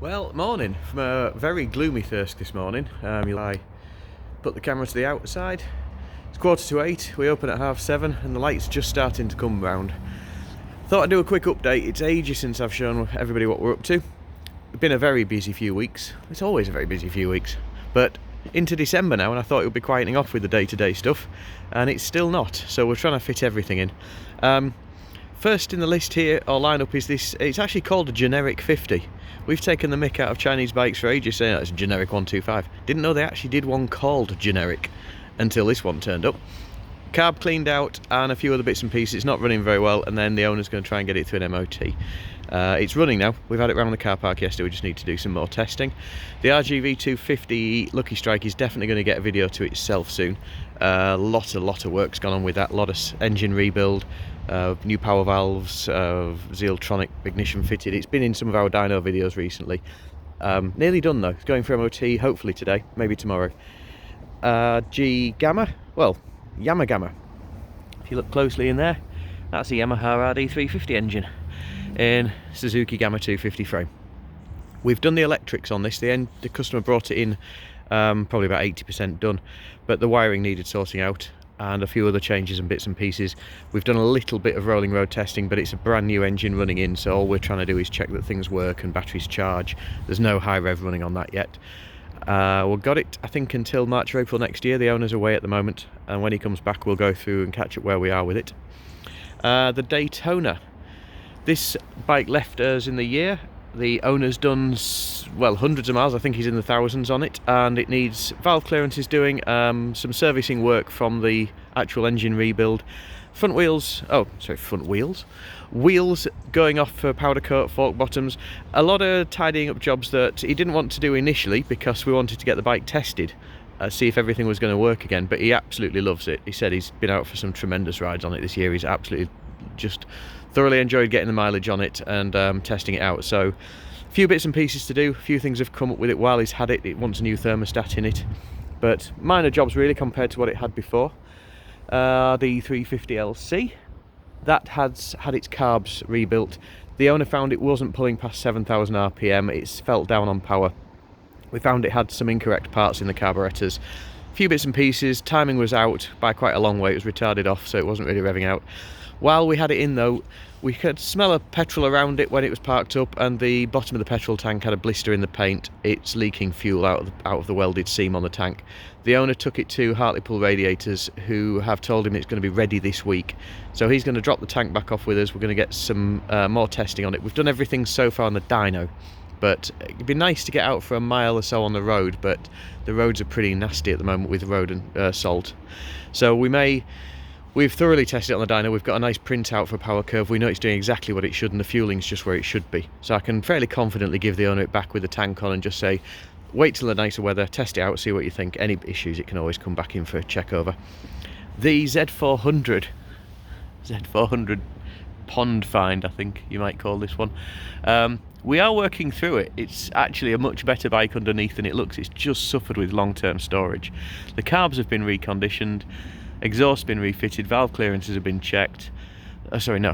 Well, morning from a very gloomy Thirsk this morning. I put the camera to the outside. It's 7:45. We open at 7:30, and the light's just starting to come round. Thought I'd do a quick update. It's ages since I've shown everybody what we're up to. It's been a very busy few weeks. It's always a very busy few weeks, but into December now, and I thought it would be quieting off with the day-to-day stuff, and it's still not. So we're trying to fit everything in. First in the list here, or lineup, is this. It's actually called a generic 50. We've taken the mick out of Chinese bikes for ages, saying it's a generic 125. Didn't know they actually did one called generic until this one turned up. Carb cleaned out and a few other bits and pieces. It's not running very well, and then the owner's going to try and get it through an MOT. It's running now. We've had it around the car park yesterday. We just need to do some more testing. The RGV 250 Lucky Strike is definitely going to get a video to itself soon. A lot of work's gone on with that. A lot of engine rebuild, new power valves, Zealtronic ignition fitted. It's been in some of our dyno videos recently. Nearly done though. It's going for MOT hopefully today, maybe tomorrow. G Gamma, well, Yama Gamma. If you look closely in there, that's a Yamaha RD350 engine in Suzuki Gamma 250 frame. We've done the electrics on this. The customer brought it in probably about 80% done, but the wiring needed sorting out and a few other changes and bits and pieces. We've done a little bit of rolling road testing, but it's a brand new engine running in, so all we're trying to do is check that things work and batteries charge. There's no high rev running on that yet. We've got it, I think, until March or April next year. The owner's away at the moment, and when he comes back we'll go through and catch up where we are with it. The Daytona. This bike left us in the year. The owner's done, well, hundreds of miles. I think he's in the thousands on it, and it needs valve clearances doing, some servicing work from the actual engine rebuild. Wheels going off for powder coat, fork bottoms. A lot of tidying up jobs that he didn't want to do initially because we wanted to get the bike tested, see if everything was going to work again, but he absolutely loves it. He said he's been out for some tremendous rides on it this year. He's absolutely just thoroughly enjoyed getting the mileage on it and testing it out. So a few bits and pieces to do, a few things have come up with it while he's had it. It wants a new thermostat in it, but minor jobs really compared to what it had before. The 350LC, that has had its carbs rebuilt. The owner found it wasn't pulling past 7,000 RPM. It's felt down on power. We found it had some incorrect parts in the carburetors. A few bits and pieces. Timing was out by quite a long way. It was retarded off, so it wasn't really revving out. While we had it in though, we could smell a petrol around it when it was parked up, and the bottom of the petrol tank had a blister in the paint. It's leaking fuel out of the welded seam on the tank. The owner took it to Hartlepool Radiators, who have told him it's going to be ready this week. So he's going to drop the tank back off with us. We're going to get some more testing on it. We've done everything so far on the dyno, but it'd be nice to get out for a mile or so on the road, but the roads are pretty nasty at the moment with road and salt. So we've thoroughly tested it on the dyno. We've got a nice printout for power curve. We know it's doing exactly what it should, and the fueling's just where it should be. So I can fairly confidently give the owner it back with the tank on and just say, wait till the nicer weather, test it out, see what you think. Any issues, it can always come back in for a check over. The Z400 pond find, I think you might call this one. We are working through it. It's actually a much better bike underneath than it looks. It's just suffered with long-term storage. The carbs have been reconditioned, exhaust's been refitted, valve clearances have been checked.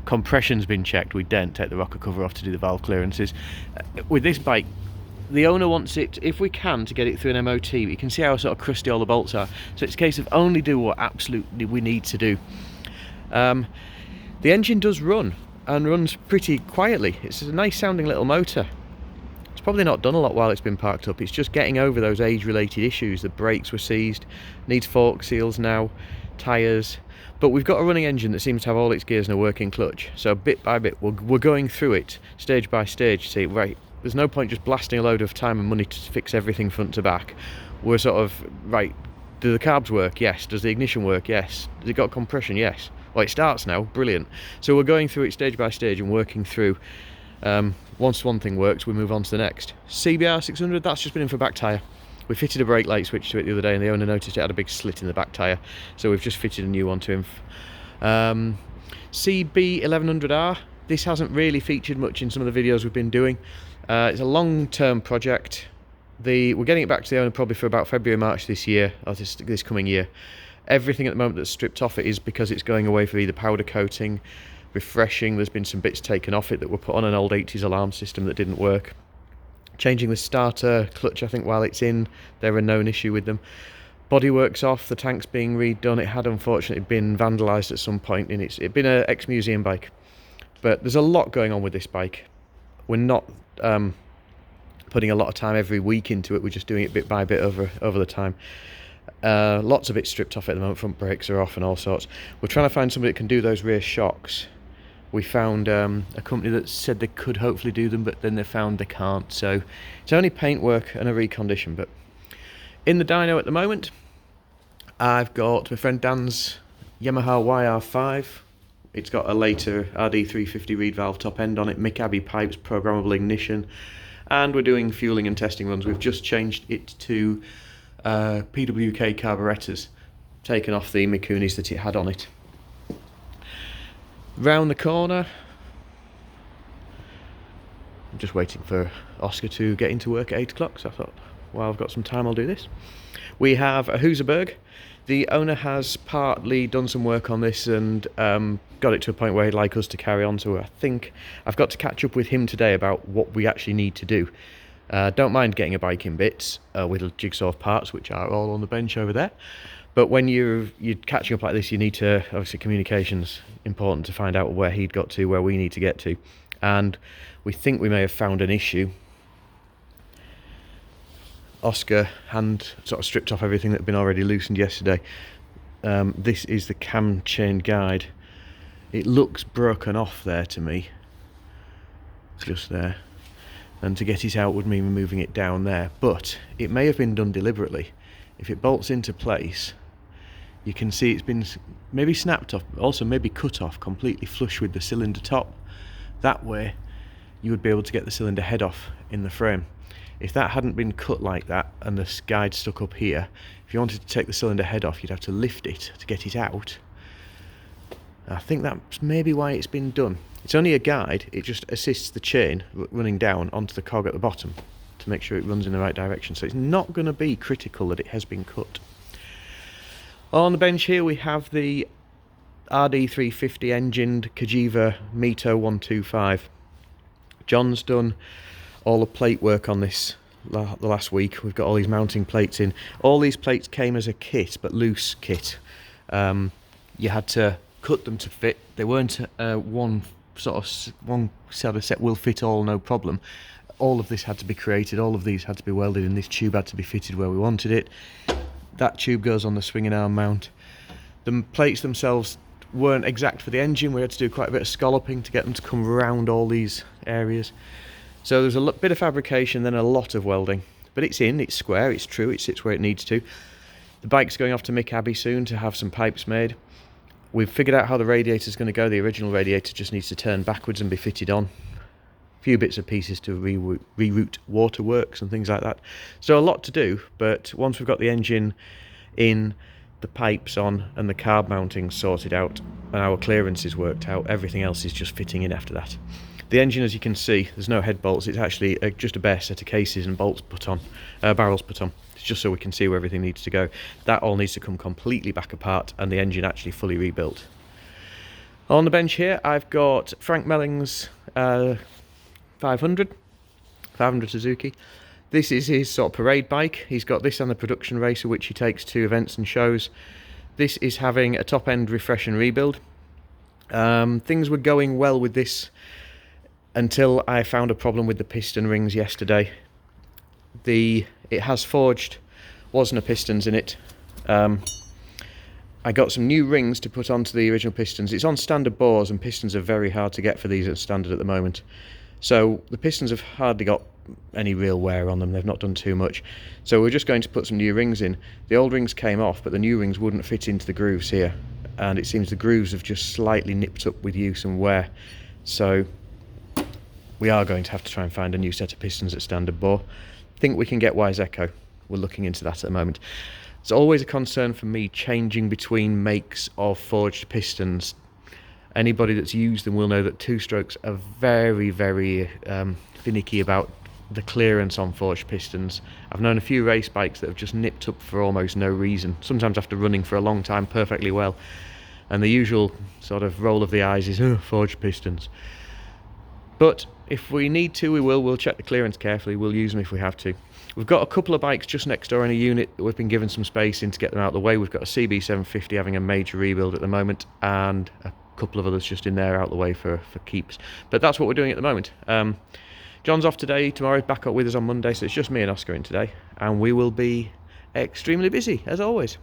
Compression's been checked. We didn't take the rocker cover off to do the valve clearances. With this bike, the owner wants it, if we can, to get it through an MOT. You can see how sort of crusty all the bolts are. So it's a case of only do what absolutely we need to do. The engine does run, and runs pretty quietly. It's a nice sounding little motor. It's probably not done a lot while it's been parked up. It's just getting over those age-related issues. The brakes were seized, needs fork seals now, tyres. But we've got a running engine that seems to have all its gears in a working clutch. So bit by bit, we're going through it, stage by stage, see, right, there's no point just blasting a load of time and money to fix everything front to back. We're sort of, right, do the carbs work? Yes. Does the ignition work? Yes. Has it got compression? Yes. Well, it starts now, brilliant. So we're going through it stage by stage and working through. Once one thing works, we move on to the next. CBR 600, that's just been in for back tyre. We fitted a brake light switch to it the other day, and the owner noticed it had a big slit in the back tyre, so we've just fitted a new one to him. CB 1100R, this hasn't really featured much in some of the videos we've been doing. It's a long-term project. We're getting it back to the owner probably for about February, March this year, or this coming year. Everything at the moment that's stripped off it is because it's going away for either powder coating, refreshing. There's been some bits taken off it that were put on an old 80s alarm system that didn't work. Changing the starter clutch, I think, while it's in, there are known issue with them. Bodywork's off, the tank's being redone. It had unfortunately been vandalised at some point, and it'd been an ex-museum bike. But there's a lot going on with this bike. We're not putting a lot of time every week into it, we're just doing it bit by bit over the time. Lots of it stripped off at the moment, front brakes are off and all sorts. We're trying to find somebody that can do those rear shocks. We found a company that said they could hopefully do them, but then they found they can't. So it's only paint work and a recondition. But in the dyno at the moment, I've got my friend Dan's Yamaha YR5. It's got a later RD350 reed valve top end on it, Mick Abbey pipes, programmable ignition, and we're doing fueling and testing runs. We've just changed it to PWK carburetors, taken off the Mikunis that it had on it. Round the corner, I'm just waiting for Oscar to get into work at 8 o'clock, so I thought, while I've got some time, I'll do this. We have a Husaberg. The owner has partly done some work on this and got it to a point where he'd like us to carry on, so I think I've got to catch up with him today about what we actually need to do. Don't mind getting a bike in bits with jigsaw parts, which are all on the bench over there. But when you're catching up like this, you need to, obviously communication's important to find out where he'd got to, where we need to get to. And we think we may have found an issue. Oscar hand sort of stripped off everything that had been already loosened yesterday. This is the cam chain guide. It looks broken off there to me. It's just there. And to get it out would mean moving it down there. But it may have been done deliberately. If it bolts into place, you can see it's been maybe snapped off, but also maybe cut off completely flush with the cylinder top. That way you would be able to get the cylinder head off in the frame. If that hadn't been cut like that and the guide stuck up here, if you wanted to take the cylinder head off, you'd have to lift it to get it out. I think that's maybe why it's been done. It's only a guide, it just assists the chain running down onto the cog at the bottom to make sure it runs in the right direction. So it's not going to be critical that it has been cut. On the bench here we have the RD350 engined Cagiva Mito 125. John's done all the plate work on this the last week. We've got all these mounting plates in. All these plates came as a kit, but loose kit. You had to cut them to fit. They weren't one set of set will fit all, no problem. All of this had to be created, all of these had to be welded, and this tube had to be fitted where we wanted it. That tube goes on the swinging arm mount. The plates themselves weren't exact for the engine. We had to do quite a bit of scalloping to get them to come around all these areas. So there's a bit of fabrication, then a lot of welding. But it's in, it's square, it's true, it sits where it needs to. The bike's going off to Mick Abbey soon to have some pipes made. We've figured out how the radiator's going to go. The original radiator just needs to turn backwards and be fitted on. A few bits and pieces to reroute waterworks and things like that. So a lot to do, but once we've got the engine in, the pipes on and the carb mounting sorted out and our clearances worked out, everything else is just fitting in after that. The engine, as you can see, there's no head bolts. It's actually just a bare set of cases and bolts put on, barrels put on. It's just so we can see where everything needs to go. That all needs to come completely back apart and the engine actually fully rebuilt. On the bench here, I've got Frank Melling's 500 Suzuki. This is his sort of parade bike. He's got this and the production racer, which he takes to events and shows. This is having a top end refresh and rebuild. Things were going well with this until I found a problem with the piston rings yesterday. It has forged Wasner pistons in it. I got some new rings to put onto the original pistons. It's on standard bores and pistons are very hard to get for these at standard at the moment. So the pistons have hardly got any real wear on them. They've not done too much. So we're just going to put some new rings in. The old rings came off, but the new rings wouldn't fit into the grooves here. And it seems the grooves have just slightly nipped up with use and wear. So we are going to have to try and find a new set of pistons at standard bore. I think we can get Wiseco. We're looking into that at the moment. It's always a concern for me changing between makes of forged pistons. Anybody that's used them will know that two-strokes are very, very finicky about the clearance on forged pistons. I've known a few race bikes that have just nipped up for almost no reason, sometimes after running for a long time perfectly well. And the usual sort of roll of the eyes is, oh, forged pistons. But if we need to, we will. We'll check the clearance carefully. We'll use them if we have to. We've got a couple of bikes just next door in a unit that we've been given some space in to get them out of the way. We've got a CB750 having a major rebuild at the moment, and a couple of others just in there out of the way for keeps. But that's what we're doing at the moment. John's off today, tomorrow back up with us on Monday, so it's just me and Oscar in today, and we will be extremely busy as always.